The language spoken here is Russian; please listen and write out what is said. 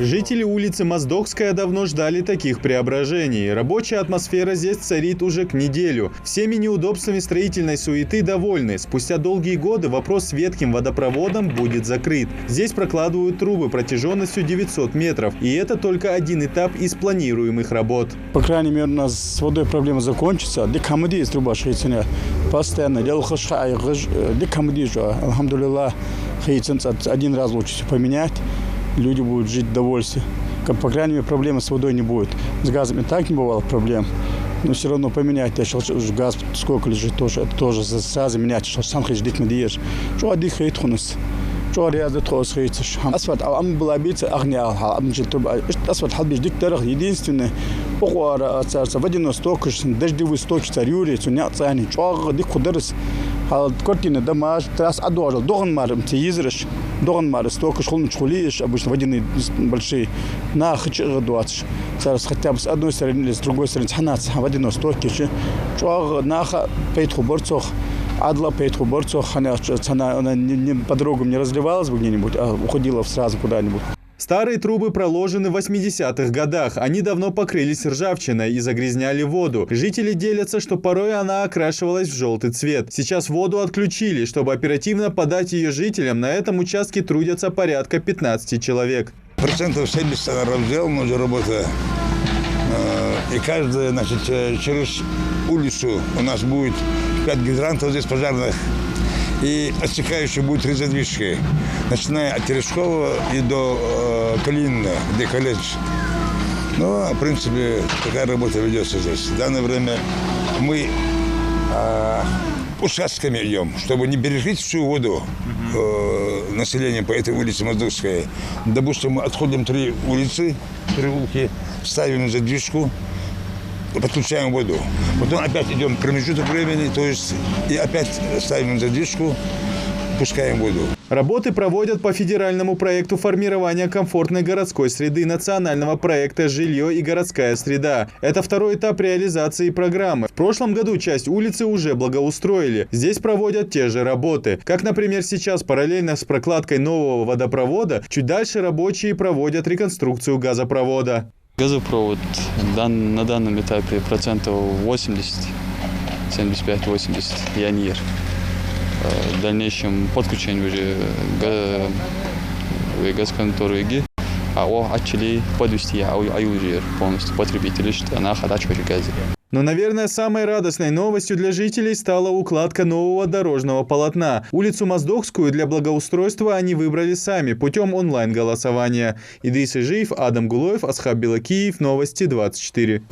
Жители улицы Моздокская давно ждали таких преображений. Рабочая атмосфера здесь царит уже к неделю. Всеми неудобствами строительной суеты довольны. Спустя долгие годы вопрос с ветхим водопроводом будет закрыт. Здесь прокладывают трубы протяженностью 900 метров. И это только один этап из планируемых работ. По крайней мере, у нас с водой проблема закончится. Декамадиз труба шейцене. Постоянно. Алхамдулилlah, один раз лучше все поменять. Люди будут жить в довольстве. По крайней мере, проблемы с водой не будет. С газом и так не бывало проблем. Но все равно поменять. Газ сколько лежит, это тоже сразу менять. Что сам хочешь дить надеешь. Что отдыхает у нас. Что рядом тоже хочется. Асфальт, а мы была биться огня. Асфальт халбиш дикторах единственное. Водяной сток, дождевый сток, царюри, цунят цани. Что дик худерс. Картина домаш, трасс одолжил. Доган мар, мтеизриш. Доган мар, сток, шхолн шхулиш, обычно водяные большие. На хачи дуач. Сейчас хотя бы с одной стороны или с другой стороны ханат, водяной сток, что наха пейтху борцох. Адла пейтху борцох, она по дорогам не разливалась бы где-нибудь, а уходила сразу куда-нибудь. Старые трубы проложены в 80-х годах. Они давно покрылись ржавчиной и загрязняли воду. Жители делятся, что порой она окрашивалась в желтый цвет. Сейчас воду отключили. Чтобы оперативно подать ее жителям, на этом участке трудятся порядка 15 человек. Процентов 70 она сделана уже работа. И каждая, значит, через улицу у нас будет 5 гидрантов здесь пожарных. И отсекающие будут 3 задвижки, начиная от Терешкова и до Калинина, где колледж. Ну, в принципе, такая работа ведется здесь. В данное время мы участками идем, чтобы не перекрыть всю воду населения по этой улице Моздокская. Допустим, мы отходим 3 улицы, переулки, ставим задвижку, подключаем воду. Потом опять идем промежуток времени, то есть и опять ставим задвижку, пускаем воду. Работы проводят по федеральному проекту формирования комфортной городской среды национального проекта «Жилье и городская среда». Это второй этап реализации программы. В прошлом году часть улицы уже благоустроили. Здесь проводят те же работы. Как, например, сейчас параллельно с прокладкой нового водопровода, чуть дальше рабочие проводят реконструкцию газопровода. Газопровод на данном этапе процентов 80, 75-80 янир. В дальнейшем подключение уже газконторы отчали подвести уже полностью потребители, что она отдача газа. Но, наверное, самой радостной новостью для жителей стала укладка нового дорожного полотна. Улицу Моздокскую для благоустройства они выбрали сами путем онлайн-голосования. Идрис Ижиев, Адам Гулоев, Асхаб Белакиев, Новости 24.